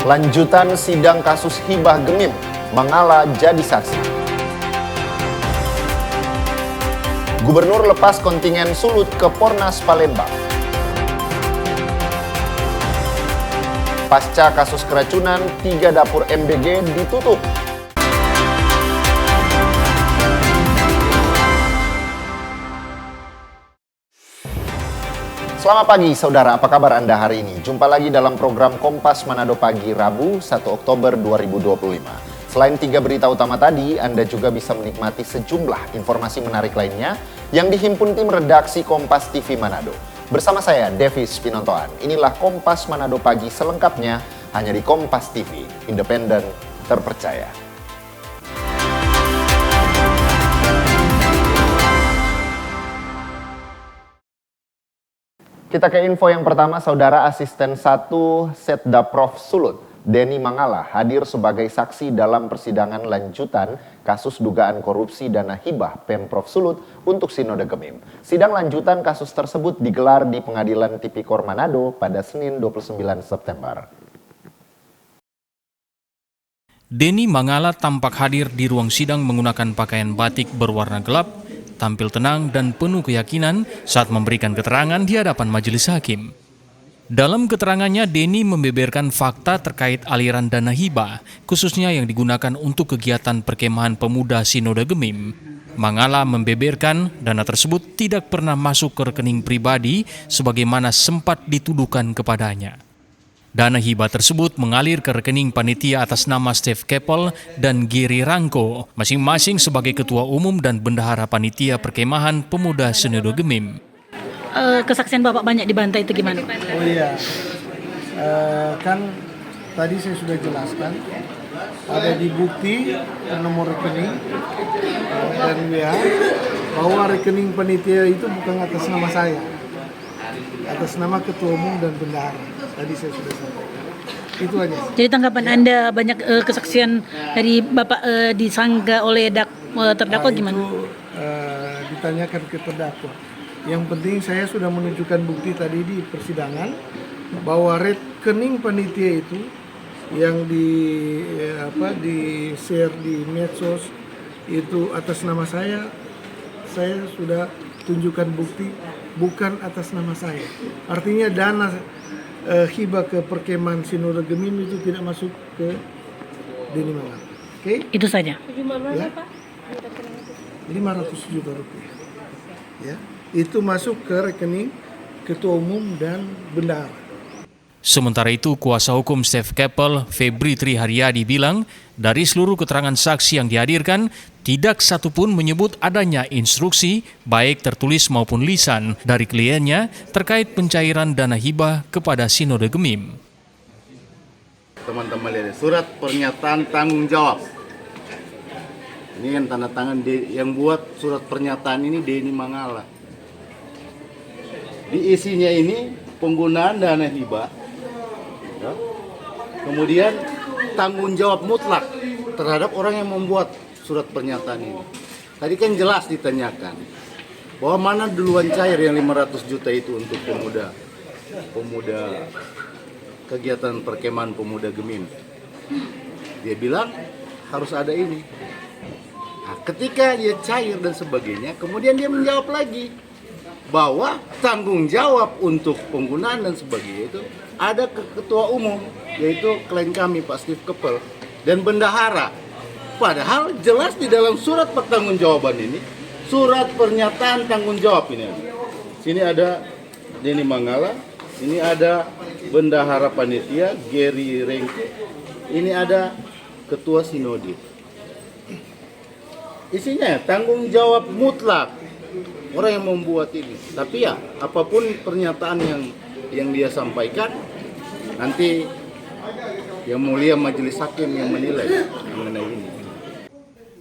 Lanjutan sidang kasus hibah Gemim, Mangala jadi saksi. Gubernur lepas kontingen Sulut ke Pornas Palembang. Pasca kasus keracunan, 3 dapur MBG ditutup. Selamat pagi saudara, apa kabar Anda hari ini? Jumpa lagi dalam program Kompas Manado Pagi Rabu 1 Oktober 2025. Selain 3 berita utama tadi, Anda juga bisa menikmati sejumlah informasi menarik lainnya yang dihimpun tim redaksi Kompas TV Manado. Bersama saya, Devis Pinontoan. Inilah Kompas Manado Pagi selengkapnya hanya di Kompas TV, independen, terpercaya. Kita ke info yang pertama, Saudara. Asisten 1 Setdaprov Sulut, Denny Mangala, hadir sebagai saksi dalam persidangan lanjutan kasus dugaan korupsi dana hibah Pemprov Sulut untuk Sinode Gemim. Sidang lanjutan kasus tersebut digelar di Pengadilan Tipikor Manado pada Senin 29 September. Denny Mangala tampak hadir di ruang sidang menggunakan pakaian batik berwarna gelap, tampil tenang dan penuh keyakinan saat memberikan keterangan di hadapan majelis hakim. Dalam keterangannya, Denny membeberkan fakta terkait aliran dana hibah, khususnya yang digunakan untuk kegiatan perkemahan pemuda Sinode Gemim. Mangala membeberkan dana tersebut tidak pernah masuk ke rekening pribadi sebagaimana sempat dituduhkan kepadanya. Dana hibah tersebut mengalir ke rekening panitia atas nama Steve Keppel dan Giri Rangko, masing-masing sebagai ketua umum dan bendahara panitia perkemahan pemuda Sinode Gemim. Kesaksian Bapak banyak dibantai itu gimana? Oh iya, kan tadi saya sudah jelaskan, ada di bukti nomor rekening dan WA bahwa rekening panitia itu bukan atas nama saya, atas nama ketua umum dan bendahara. Tadi saya sudah sampaikan. Itu aja. Jadi tanggapan Anda banyak kesaksian dari Bapak disanggah oleh terdakwa gimana? Itu ditanyakan ke terdakwa. Yang penting saya sudah menunjukkan bukti tadi di persidangan bahwa rekening panitia itu yang di share di medsos itu atas nama saya sudah tunjukkan bukti bukan atas nama saya. Artinya dana hibah ke perkemahan Sinode Gemim itu tidak masuk ke Denny Mangala. Oke? Itu saja. Ya? 500 juta rupiah. Ya. Itu masuk ke rekening ketua umum dan bendahara. Sementara itu, kuasa hukum Steve Keppel, Febri Triharyadi bilang, dari seluruh keterangan saksi yang dihadirkan, tidak satupun menyebut adanya instruksi, baik tertulis maupun lisan, dari kliennya terkait pencairan dana hibah kepada Sinode Gemim. Teman-teman lihat, surat pernyataan tanggung jawab. Ini kan tanda tangan yang buat surat pernyataan ini Denny Mangala. Di isinya ini penggunaan dana hibah, ya. Kemudian tanggung jawab mutlak terhadap orang yang membuat surat pernyataan ini. Tadi kan jelas ditanyakan bahwa mana duluan cair yang 500 juta itu untuk pemuda kegiatan perkemahan pemuda Gemim. Dia bilang harus ada ini. Nah, ketika dia cair dan sebagainya, kemudian dia menjawab lagi bahwa tanggung jawab untuk penggunaan dan sebagainya itu ada ke ketua umum, yaitu klien kami Pak Steve Keppel dan bendahara. Padahal jelas di dalam surat pertanggungjawaban ini, surat pernyataan tanggung jawab ini. Sini ada Denny Mangala, ini ada bendahara panitia Giri Rangko, ini ada ketua sinode. Isinya tanggung jawab mutlak orang yang membuat ini. Tapi ya, apapun pernyataan yang dia sampaikan, nanti yang mulia majelis hakim yang menilai mengenai ini.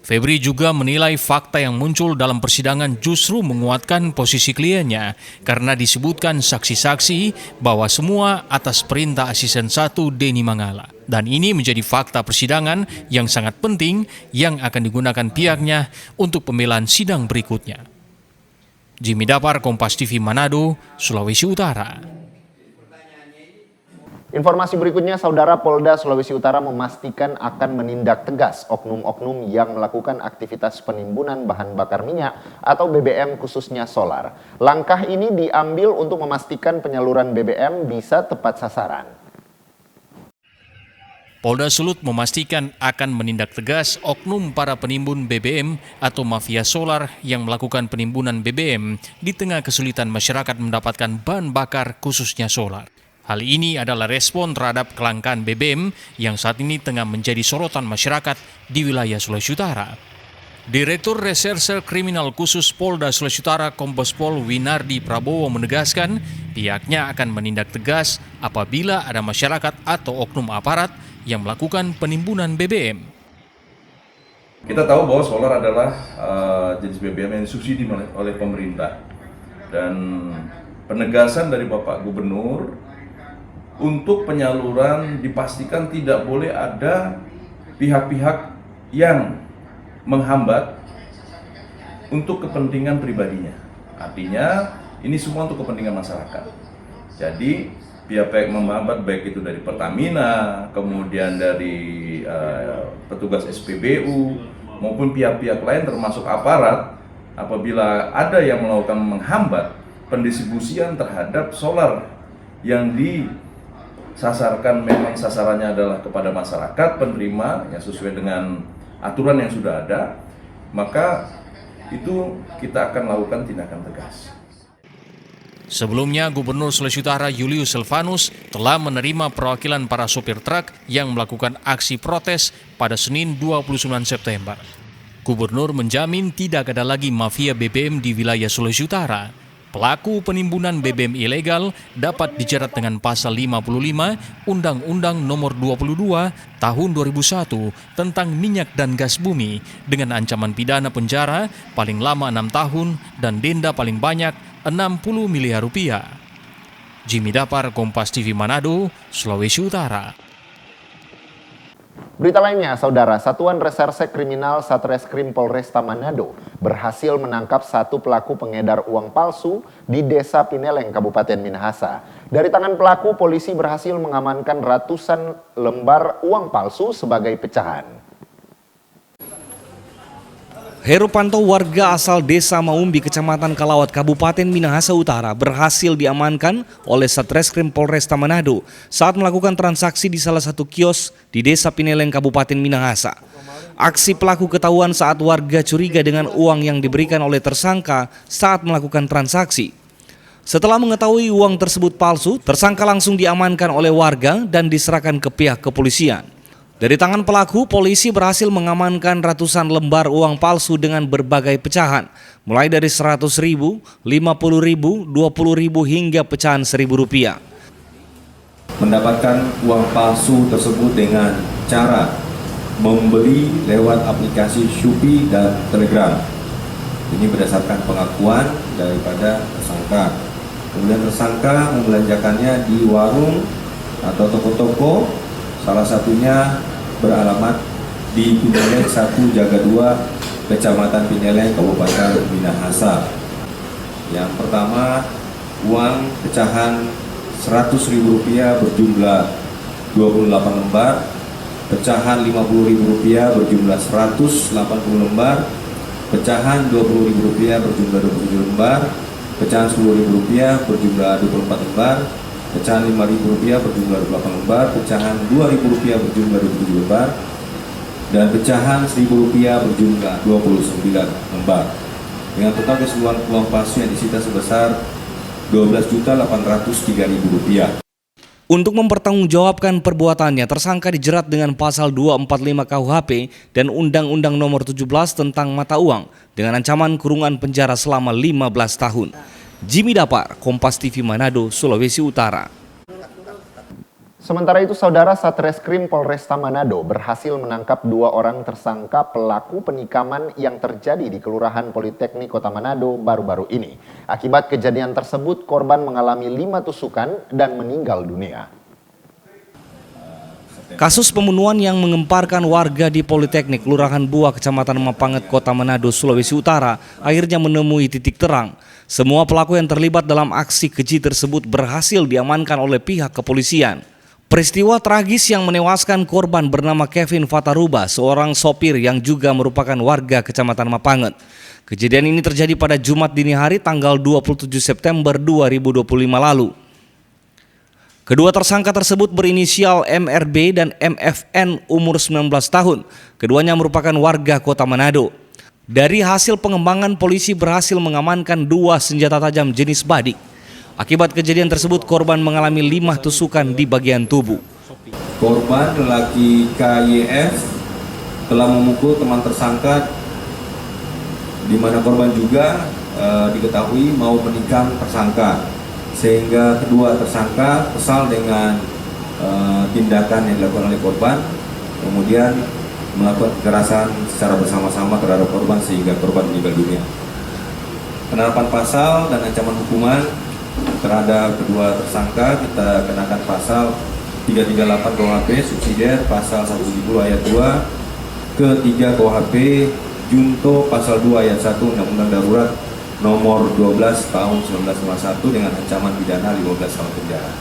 Febri juga menilai fakta yang muncul dalam persidangan justru menguatkan posisi kliennya karena disebutkan saksi-saksi bahwa semua atas perintah asisten 1 Denny Mangala. Dan ini menjadi fakta persidangan yang sangat penting yang akan digunakan pihaknya untuk pembelaan sidang berikutnya. Jimmy Dapar, Kompas TV Manado, Sulawesi Utara. Informasi berikutnya, Saudara, Polda Sulawesi Utara memastikan akan menindak tegas oknum-oknum yang melakukan aktivitas penimbunan bahan bakar minyak atau BBM khususnya solar. Langkah ini diambil untuk memastikan penyaluran BBM bisa tepat sasaran. Polda Sulut memastikan akan menindak tegas oknum para penimbun BBM atau mafia solar yang melakukan penimbunan BBM di tengah kesulitan masyarakat mendapatkan bahan bakar khususnya solar. Hal ini adalah respon terhadap kelangkaan BBM yang saat ini tengah menjadi sorotan masyarakat di wilayah Sulawesi Utara. Direktur Reserse Kriminal Khusus Polda Sulawesi Utara Kombes Pol Winardi Prabowo menegaskan pihaknya akan menindak tegas apabila ada masyarakat atau oknum aparat yang melakukan penimbunan BBM. Kita tahu bahwa solar adalah jenis BBM yang disubsidi oleh pemerintah, dan penegasan dari Bapak Gubernur untuk penyaluran dipastikan tidak boleh ada pihak-pihak yang menghambat untuk kepentingan pribadinya. Artinya ini semua untuk kepentingan masyarakat. Jadi pihak-pihak menghambat baik itu dari Pertamina, kemudian dari petugas SPBU maupun pihak-pihak lain termasuk aparat, apabila ada yang melakukan menghambat pendistribusian terhadap solar yang disasarkan, memang sasarannya adalah kepada masyarakat penerima yang sesuai dengan aturan yang sudah ada, maka itu kita akan lakukan tindakan tegas. Sebelumnya, Gubernur Sulawesi Utara Julius Silvanus telah menerima perwakilan para sopir truk yang melakukan aksi protes pada Senin 29 September. Gubernur menjamin tidak ada lagi mafia BBM di wilayah Sulawesi Utara. Pelaku penimbunan BBM ilegal dapat dijerat dengan pasal 55 Undang-Undang Nomor 22 Tahun 2001 tentang minyak dan gas bumi dengan ancaman pidana penjara paling lama 6 tahun dan denda paling banyak 60 miliar rupiah. Jimmy Dapar, Kompas TV Manado, Sulawesi Utara. Berita lainnya, Saudara, Satuan Reserse Kriminal Satreskrim Polresta Manado berhasil menangkap satu pelaku pengedar uang palsu di Desa Pineleng, Kabupaten Minahasa. Dari tangan pelaku, polisi berhasil mengamankan ratusan lembar uang palsu sebagai pecahan. Herupanto, warga asal Desa Maumbi, Kecamatan Kalawat, Kabupaten Minahasa Utara, berhasil diamankan oleh Satreskrim Polresta Manado saat melakukan transaksi di salah satu kios di Desa Pineleng, Kabupaten Minahasa. Aksi pelaku ketahuan saat warga curiga dengan uang yang diberikan oleh tersangka saat melakukan transaksi. Setelah mengetahui uang tersebut palsu, tersangka langsung diamankan oleh warga dan diserahkan ke pihak kepolisian. Dari tangan pelaku, polisi berhasil mengamankan ratusan lembar uang palsu dengan berbagai pecahan, mulai dari 100.000, 50.000, 20.000 hingga pecahan Rp1.000. Mendapatkan uang palsu tersebut dengan cara membeli lewat aplikasi Shopee dan Telegram. Ini berdasarkan pengakuan daripada tersangka. Kemudian tersangka membelanjakannya di warung atau toko-toko, salah satunya beralamat di Pineleng 1 Jaga 2, Kecamatan Pineleng, Kabupaten Minahasa. Yang pertama, uang pecahan Rp100.000 berjumlah 28 lembar, pecahan Rp50.000 berjumlah 180 lembar, pecahan Rp20.000 berjumlah 27 lembar, pecahan Rp10.000 berjumlah 24 lembar, pecahan Rp5.000 berjumlah 8 lembar, pecahan Rp2.000 berjumlah 27 lembar, dan pecahan Rp1.000 berjumlah 29 lembar. Dengan total keseluruhan uang palsu yang disita sebesar Rp12.803.000. Untuk mempertanggungjawabkan perbuatannya, tersangka dijerat dengan pasal 245 KUHP dan Undang-Undang Nomor 17 tentang mata uang dengan ancaman kurungan penjara selama 15 tahun. Jimmy Dapar, Kompas TV Manado, Sulawesi Utara. Sementara itu, Saudara, Satreskrim Polresta Manado berhasil menangkap 2 orang tersangka pelaku penikaman yang terjadi di Kelurahan Politeknik Kota Manado baru-baru ini. Akibat kejadian tersebut, korban mengalami 5 tusukan dan meninggal dunia. Kasus pembunuhan yang mengemparkan warga di Politeknik Kelurahan Buah, Kecamatan Mapanget, Kota Manado, Sulawesi Utara, akhirnya menemui titik terang. Semua pelaku yang terlibat dalam aksi keji tersebut berhasil diamankan oleh pihak kepolisian. Peristiwa tragis yang menewaskan korban bernama Kevin Fataruba, seorang sopir yang juga merupakan warga Kecamatan Mapanget. Kejadian ini terjadi pada Jumat dini hari tanggal 27 September 2025 lalu. Kedua tersangka tersebut berinisial MRB dan MFN umur 19 tahun. Keduanya merupakan warga Kota Manado. Dari hasil pengembangan, polisi berhasil mengamankan 2 senjata tajam jenis badik. Akibat kejadian tersebut, korban mengalami 5 tusukan di bagian tubuh. Korban lelaki KYF telah memukul teman tersangka, di mana korban juga diketahui mau menikam tersangka, sehingga kedua tersangka kesal dengan tindakan yang dilakukan oleh korban, kemudian melakukan kekerasan secara bersama-sama terhadap korban sehingga korban meninggal dunia. Penerapan pasal dan ancaman hukuman terhadap kedua tersangka kita kenakan pasal 338 KUHP subsidiar pasal 170 ayat 2 ke 3 KUHP junto pasal 2 ayat 1 Undang-Undang Darurat nomor 12 tahun 1951 dengan ancaman pidana 15 tahun penjara.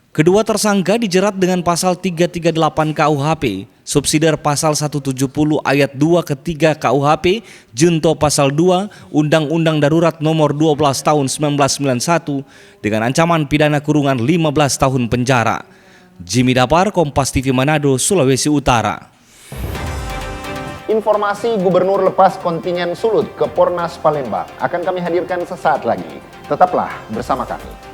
Kedua tersangka dijerat dengan pasal 338 KUHP, subsidiar pasal 170 ayat 2 ke 3 KUHP, junto pasal 2 Undang-Undang Darurat nomor 12 tahun 1991 dengan ancaman pidana kurungan 15 tahun penjara. Jimmy Dapar, Kompas TV Manado, Sulawesi Utara. Informasi Gubernur lepas kontingen Sulut ke Pornas Palembang akan kami hadirkan sesaat lagi. Tetaplah bersama kami.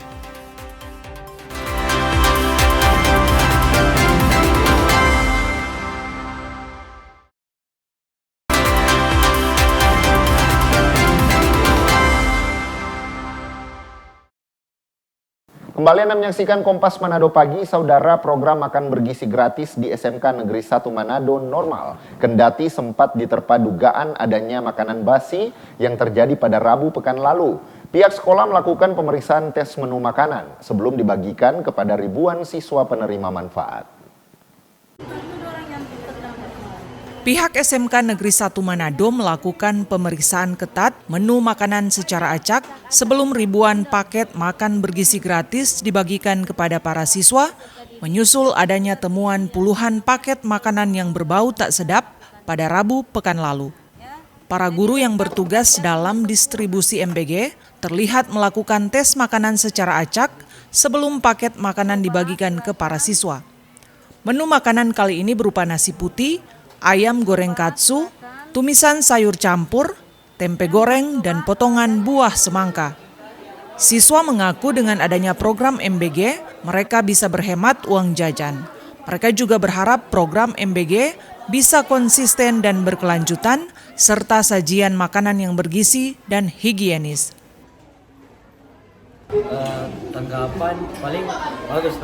Kembali Anda menyaksikan Kompas Manado Pagi, saudara. Program makan bergizi gratis di SMK Negeri 1 Manado normal. Kendati sempat diterpa dugaan adanya makanan basi yang terjadi pada Rabu pekan lalu. Pihak sekolah melakukan pemeriksaan tes menu makanan sebelum dibagikan kepada ribuan siswa penerima manfaat. Pihak SMK Negeri 1 Manado melakukan pemeriksaan ketat menu makanan secara acak sebelum ribuan paket makan bergizi gratis dibagikan kepada para siswa, menyusul adanya temuan puluhan paket makanan yang berbau tak sedap pada Rabu pekan lalu. Para guru yang bertugas dalam distribusi MBG terlihat melakukan tes makanan secara acak sebelum paket makanan dibagikan ke para siswa. Menu makanan kali ini berupa nasi putih, ayam goreng katsu, tumisan sayur campur, tempe goreng, dan potongan buah semangka. Siswa mengaku dengan adanya program MBG, mereka bisa berhemat uang jajan. Mereka juga berharap program MBG bisa konsisten dan berkelanjutan, serta sajian makanan yang bergizi dan higienis. Tanggapan paling bagus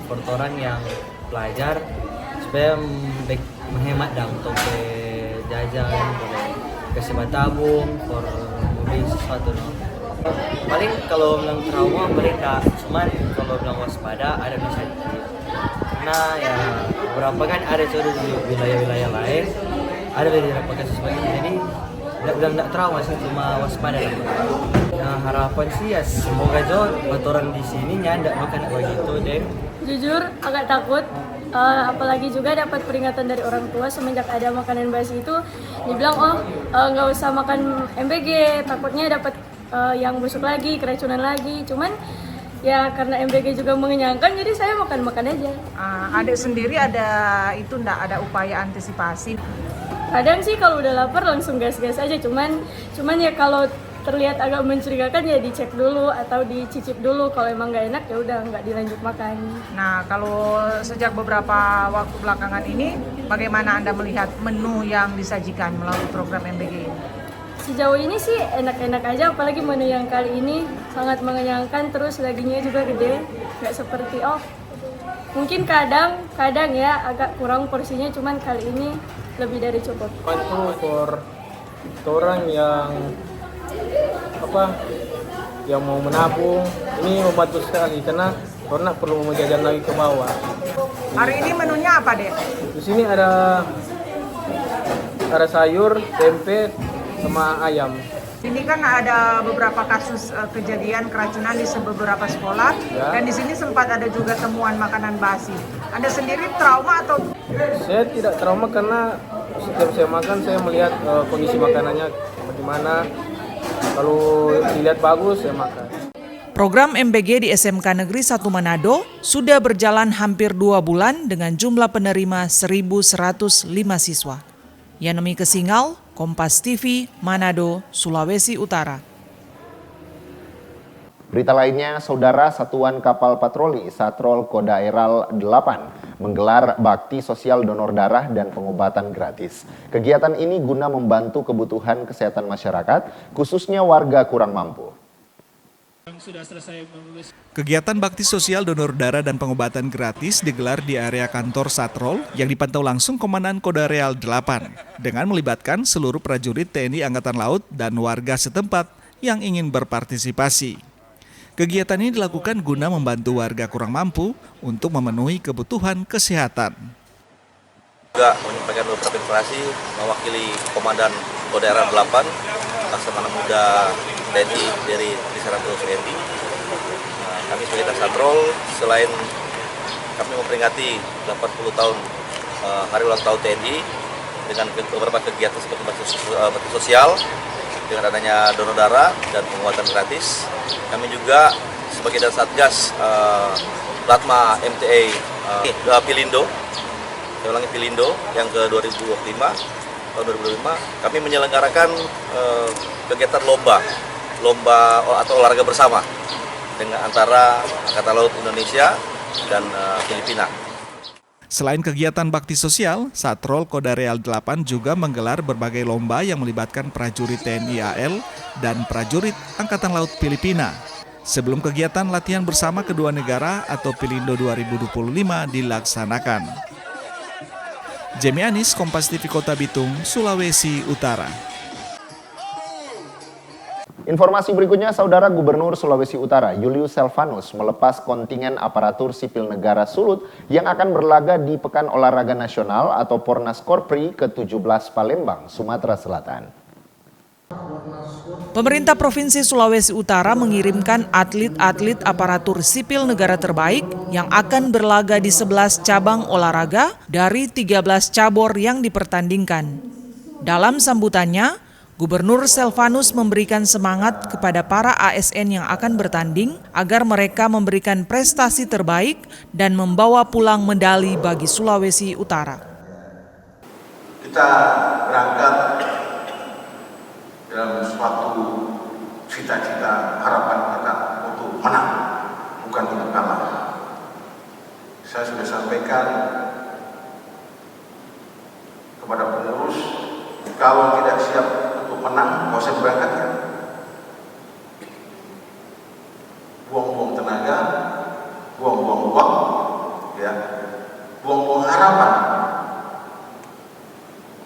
buat orang yang belajar supaya menghemat untuk jajan, kasih tabung, membeli sesuatu. Paling kalau bilang trauma paling tak, cuman kalau bilang waspada ada bisa dikit. Karena ya beberapa kan ada di wilayah-wilayah lain, ada beberapa kasus seperti ini. Jadi tidak trauma sih, cuma waspada. Nah harapan sih ya semoga orang di sini nyandak makan begitu deh. Jujur agak takut. Apalagi juga dapat peringatan dari orang tua semenjak ada makanan basi itu dibilang nggak usah makan MBG, takutnya dapat yang busuk lagi, keracunan lagi. Cuman ya karena MBG juga mengenyangkan jadi saya makan aja. Adik sendiri ada ada upaya antisipasi? Kadang sih kalau udah lapar langsung gas-gas aja, cuman ya kalau terlihat agak mencurigakan ya dicek dulu atau dicicip dulu, kalau emang nggak enak ya udah nggak dilanjut makan. Nah kalau sejak beberapa waktu belakangan ini bagaimana Anda melihat menu yang disajikan melalui program MBG ini? Sejauh ini sih enak-enak aja, apalagi menu yang kali ini sangat mengenyangkan, terus dagingnya juga gede, nggak seperti mungkin kadang ya agak kurang porsinya, cuman kali ini lebih dari cukup. Untuk orang yang mau menabung ini membantu sekali karena orang perlu menjajan lagi ke bawah. Hari ini menunya apa deh? Di sini ada sayur, tempe, sama ayam. Ini kan ada beberapa kasus kejadian keracunan di beberapa sekolah dan di sini sempat ada juga temuan makanan basi. Anda sendiri trauma atau? Saya tidak trauma karena setiap saya makan saya melihat kondisi makanannya bagaimana. Kalau dilihat bagus saya makan. Program MBG di SMK Negeri 1 Manado sudah berjalan hampir 2 bulan dengan jumlah penerima 1.105 siswa. Yanemi Kesingal, Kompas TV, Manado, Sulawesi Utara. Berita lainnya, Saudara Satuan Kapal Patroli Satrol Kodaeral 8 menggelar bakti sosial donor darah dan pengobatan gratis. Kegiatan ini guna membantu kebutuhan kesehatan masyarakat, khususnya warga kurang mampu. Kegiatan bakti sosial donor darah dan pengobatan gratis digelar di area kantor Satrol yang dipantau langsung Komandan Kodaeral 8 dengan melibatkan seluruh prajurit TNI Angkatan Laut dan warga setempat yang ingin berpartisipasi. Kegiatan ini dilakukan guna membantu warga kurang mampu untuk memenuhi kebutuhan kesehatan. Juga menyampaikan beberapa informasi mewakili Komandan Kodaeral 8, Laksamana Muda TNI dari Trisaratu TNI. Kami sebagai Satrol, selain kami memperingati 80 tahun Hari Ulang Tahun TNI dengan beberapa kegiatan seperti bakti sosial, dengan adanya donor darah dan pengobatan gratis. Kami juga sebagai Satgas Latma MTA Pilindo, saya ulangi Pilindo yang ke 2025, tahun 2025, kami menyelenggarakan kegiatan lomba atau olahraga bersama dengan antara Angkatan Laut Indonesia dan Filipina. Selain kegiatan bakti sosial, Satrol Kodaeral 8 juga menggelar berbagai lomba yang melibatkan prajurit TNI AL dan prajurit Angkatan Laut Filipina. Sebelum kegiatan latihan bersama kedua negara atau Pilindo 2025 dilaksanakan. Jemi Anis, Kompas TV Kota Bitung, Sulawesi Utara. Informasi berikutnya, Saudara Gubernur Sulawesi Utara Julius Selvanus melepas kontingen aparatur sipil negara Sulut yang akan berlaga di Pekan Olahraga Nasional atau Pornas Korpri ke-17 Palembang, Sumatera Selatan. Pemerintah Provinsi Sulawesi Utara mengirimkan atlet-atlet aparatur sipil negara terbaik yang akan berlaga di 11 cabang olahraga dari 13 cabur yang dipertandingkan. Dalam sambutannya, Gubernur Selvanus memberikan semangat kepada para ASN yang akan bertanding agar mereka memberikan prestasi terbaik dan membawa pulang medali bagi Sulawesi Utara. Kita berangkat dalam suatu cita-cita harapan kita untuk menang, bukan untuk kalah. Saya sudah sampaikan kepada pengurus, kalau tidak siap untuk menang, nggak usah berangkatkan. Buang-buang tenaga, buang-buang uang, ya, buang-buang harapan.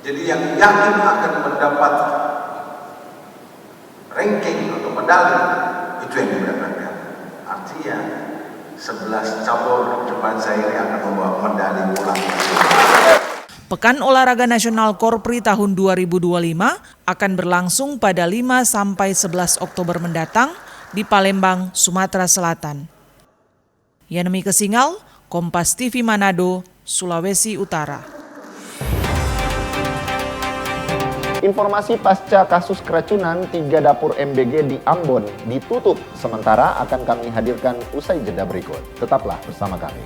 Jadi yang yakin akan mendapat ranking atau medali itu yang diberangkatkan. Artinya 11 cabur depan saya ini akan membawa medali pulang. Pekan Olahraga Nasional Korpri tahun 2025 akan berlangsung pada 5 sampai 11 Oktober mendatang di Palembang, Sumatera Selatan. Yanemi Kesingal, Kompas TV Manado, Sulawesi Utara. Informasi pasca kasus keracunan 3 dapur MBG di Ambon ditutup sementara akan kami hadirkan usai jeda berikut. Tetaplah bersama kami.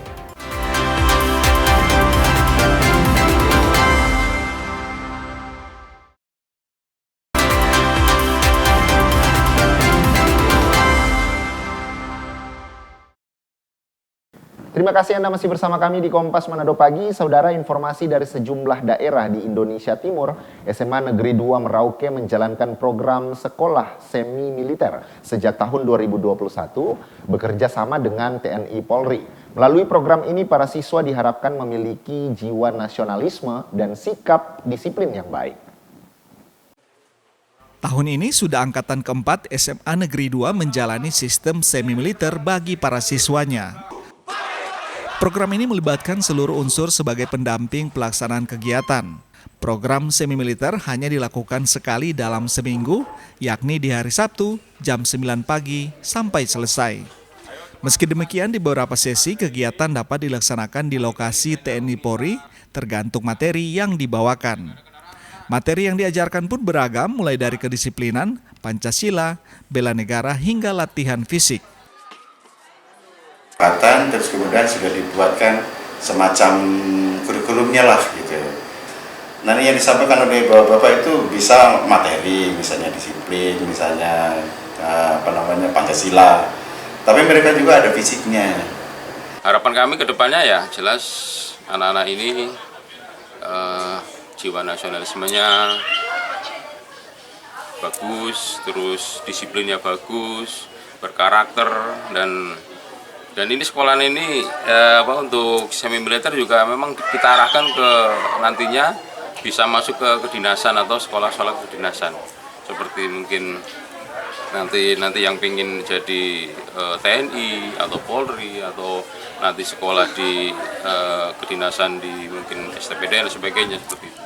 Terima kasih Anda masih bersama kami di Kompas Manado Pagi. Saudara, informasi dari sejumlah daerah di Indonesia Timur, SMA Negeri 2 Merauke menjalankan program sekolah semi militer sejak tahun 2021 bekerja sama dengan TNI Polri. Melalui program ini para siswa diharapkan memiliki jiwa nasionalisme dan sikap disiplin yang baik. Tahun ini sudah angkatan keempat SMA Negeri 2 menjalani sistem semi militer bagi para siswanya. Program ini melibatkan seluruh unsur sebagai pendamping pelaksanaan kegiatan. Program semi militer hanya dilakukan sekali dalam seminggu, yakni di hari Sabtu jam 9 pagi sampai selesai. Meski demikian, di beberapa sesi kegiatan dapat dilaksanakan di lokasi TNI Polri, tergantung materi yang dibawakan. Materi yang diajarkan pun beragam, mulai dari kedisiplinan, Pancasila, bela negara, hingga latihan fisik. Terus kemudian sudah dibuatkan semacam kurikulumnya lah gitu. Nah, ini yang disampaikan oleh bapak-bapak itu bisa materi, misalnya disiplin, misalnya Pancasila. Tapi mereka juga ada fisiknya. Harapan kami ke depannya ya jelas anak-anak ini jiwa nasionalismenya bagus, terus disiplinnya bagus, berkarakter, dan ini sekolahan ini untuk semi militer juga memang kita arahkan ke nantinya bisa masuk ke kedinasan atau sekolah-sekolah kedinasan, seperti mungkin nanti yang ingin jadi TNI atau Polri atau nanti sekolah di kedinasan di mungkin STPD dan sebagainya seperti itu.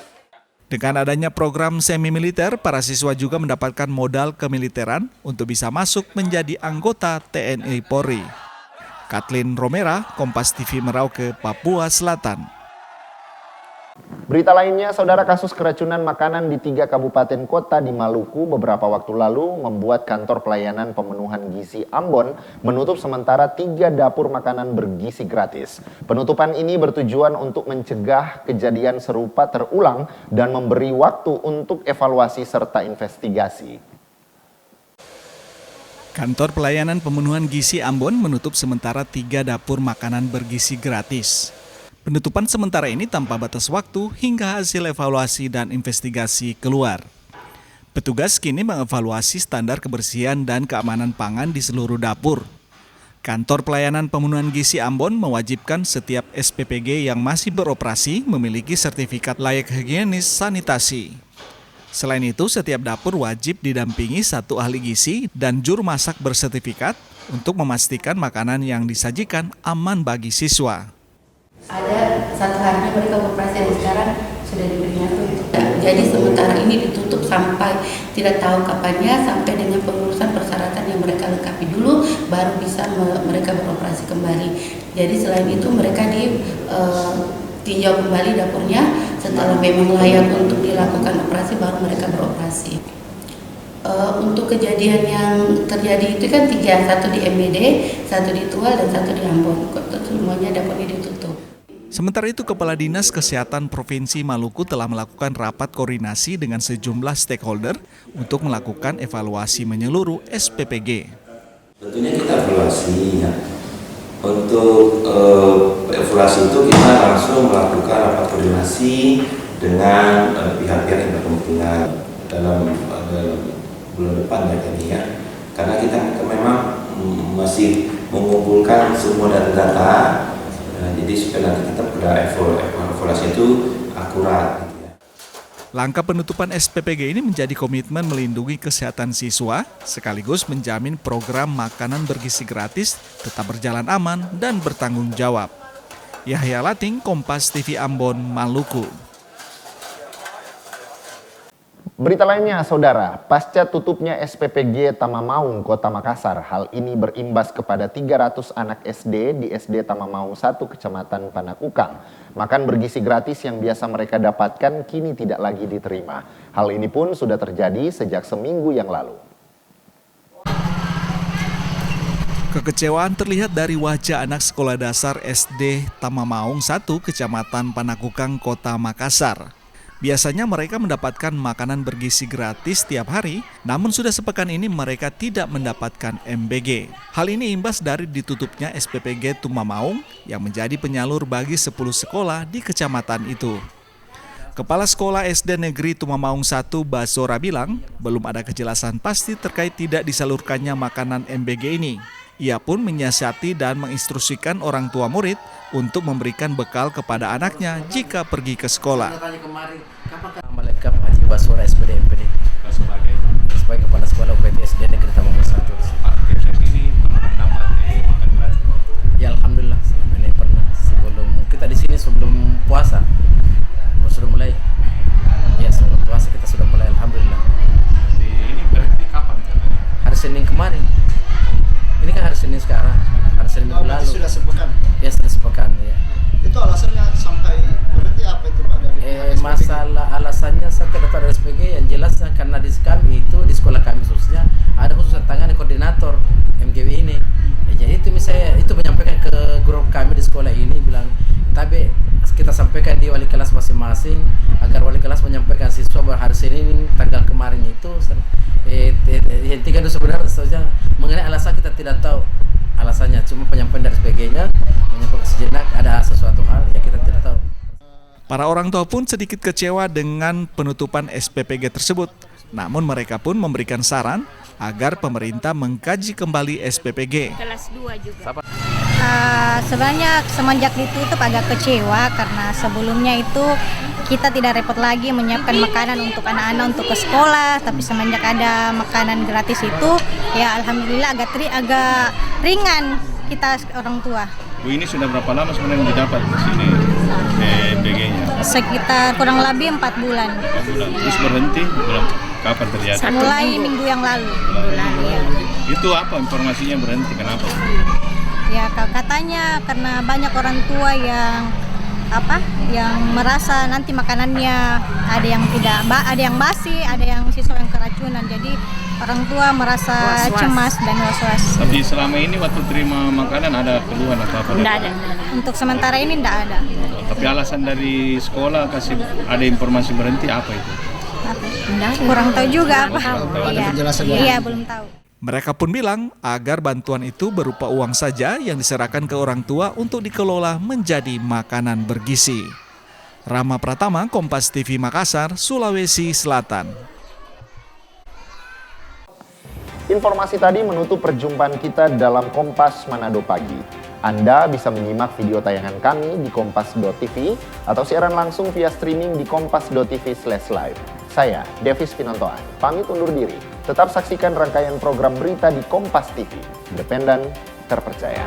Dengan adanya program semi militer, para siswa juga mendapatkan modal kemiliteran untuk bisa masuk menjadi anggota TNI Polri. Kathleen Romera, Kompas TV Merauke, Papua Selatan. Berita lainnya, saudara, kasus keracunan makanan di 3 kabupaten kota di Maluku beberapa waktu lalu membuat kantor pelayanan pemenuhan gizi Ambon menutup sementara 3 dapur makanan bergizi gratis. Penutupan ini bertujuan untuk mencegah kejadian serupa terulang dan memberi waktu untuk evaluasi serta investigasi. Kantor pelayanan pemenuhan gizi Ambon menutup sementara 3 dapur makanan bergizi gratis. Penutupan sementara ini tanpa batas waktu hingga hasil evaluasi dan investigasi keluar. Petugas kini mengevaluasi standar kebersihan dan keamanan pangan di seluruh dapur. Kantor pelayanan pemenuhan gizi Ambon mewajibkan setiap SPPG yang masih beroperasi memiliki sertifikat layak higienis sanitasi. Selain itu, setiap dapur wajib didampingi 1 ahli gizi dan juru masak bersertifikat untuk memastikan makanan yang disajikan aman bagi siswa. Ada 1 hari mereka beroperasi dan sekarang sudah diberinya tutup. Jadi sementara ini ditutup sampai tidak tahu kapannya, sampai dengan pengurusan persyaratan yang mereka lengkapi dulu baru bisa mereka beroperasi kembali. Jadi selain itu mereka ditinjau kembali dapurnya, setelah memang layak untuk dilakukan operasi baru mereka beroperasi. Untuk kejadian yang terjadi itu kan 3, 1 di MBD, 1 di Tual dan 1 di Ambon. Semuanya dapurnya ditutup. Sementara itu, Kepala Dinas Kesehatan Provinsi Maluku telah melakukan rapat koordinasi dengan sejumlah stakeholder untuk melakukan evaluasi menyeluruh SPPG. Tentunya kita evaluasi ya. Untuk evaluasi itu kita langsung melakukan rapat koordinasi dengan pihak-pihak yang berkepentingan dalam bulan depan ya tadi ya. Karena kita memang masih mengumpulkan semua data-data. Jadi supaya nanti kita pada evaluasi itu akurat. Langkah penutupan SPPG ini menjadi komitmen melindungi kesehatan siswa, sekaligus menjamin program makanan bergizi gratis tetap berjalan aman dan bertanggung jawab. Yahya Lating, Kompas TV Ambon, Maluku. Berita lainnya, saudara, pasca tutupnya SPPG Tamamaung, Kota Makassar, hal ini berimbas kepada 300 anak SD di SD Tamamaung 1, Kecamatan Panakukang. Makan bergizi gratis yang biasa mereka dapatkan kini tidak lagi diterima. Hal ini pun sudah terjadi sejak seminggu yang lalu. Kekecewaan terlihat dari wajah anak sekolah dasar SD Tamamaung 1, Kecamatan Panakukang, Kota Makassar. Biasanya mereka mendapatkan makanan bergizi gratis setiap hari, namun sudah sepekan ini mereka tidak mendapatkan MBG. Hal ini imbas dari ditutupnya SPPG Tumamaung yang menjadi penyalur bagi 10 sekolah di kecamatan itu. Kepala Sekolah SD Negeri Tumamaung 1, Basora bilang, belum ada kejelasan pasti terkait tidak disalurkannya makanan MBG ini. Ia pun menyiasati dan menginstruksikan orang tua murid untuk memberikan bekal kepada anaknya jika pergi ke sekolah. Nama lengkap Haji Basora SPD MPD sebagai kepala sekolah UPT SD Negeri Tamamaung 1. Ya alhamdulillah, selama ini pernah sebelum kita di sini sebelum puasa sudah mulai saya tidak tahu dari SPG. Yang jelasnya karena di kami itu di sekolah kami khususnya ada khusus tangan koordinator MGW ini. Jadi itu misalnya itu menyampaikan ke grup kami di sekolah ini bilang, tapi kita sampaikan di wali kelas masing-masing agar wali kelas menyampaikan siswa bahwa hari Senin tanggal kemarin itu hentikan itu sebenarnya mengenai alasan kita tidak tahu alasannya, cuma penyampaian dari SPG-nya menyampaikan sejenak ada sesuatu hal ya kita tidak tahu. Para orang tua pun sedikit kecewa dengan penutupan SPPG tersebut. Namun mereka pun memberikan saran agar pemerintah mengkaji kembali SPPG. Kelas 2 juga. Sebenarnya semenjak ditutup agak kecewa karena sebelumnya itu kita tidak repot lagi menyiapkan makanan untuk anak-anak untuk ke sekolah, tapi semenjak ada makanan gratis itu ya alhamdulillah agak ringan kita orang tua. Bu, ini sudah berapa lama sebenarnya didapat di sini SPPG-nya? Sekitar kurang lebih 4 bulan. 4 bulan. Terus berhenti bulan kapan terjadi? Mulai minggu yang lalu. Ya. Itu apa informasinya berhenti? Kenapa? Ya katanya karena banyak orang tua yang merasa nanti makanannya ada yang basi, ada yang siswa yang keracunan. Jadi orang tua merasa cemas dan was-was. Tapi selama ini waktu terima makanan ada keluhan atau apa? Tidak ada. Untuk sementara ini tidak ada. Tapi alasan dari sekolah kasih ada informasi berhenti apa itu? Kurang tahu juga apa. Iya, belum tahu. Mereka pun bilang agar bantuan itu berupa uang saja yang diserahkan ke orang tua untuk dikelola menjadi makanan bergizi. Rama Pratama, Kompas TV Makassar, Sulawesi Selatan. Informasi tadi menutup perjumpaan kita dalam Kompas Manado Pagi. Anda bisa menyimak video tayangan kami di kompas.tv atau siaran langsung via streaming di kompas.tv/live. Saya, Devis Pinontoan, pamit undur diri. Tetap saksikan rangkaian program berita di Kompas TV, independen, terpercaya.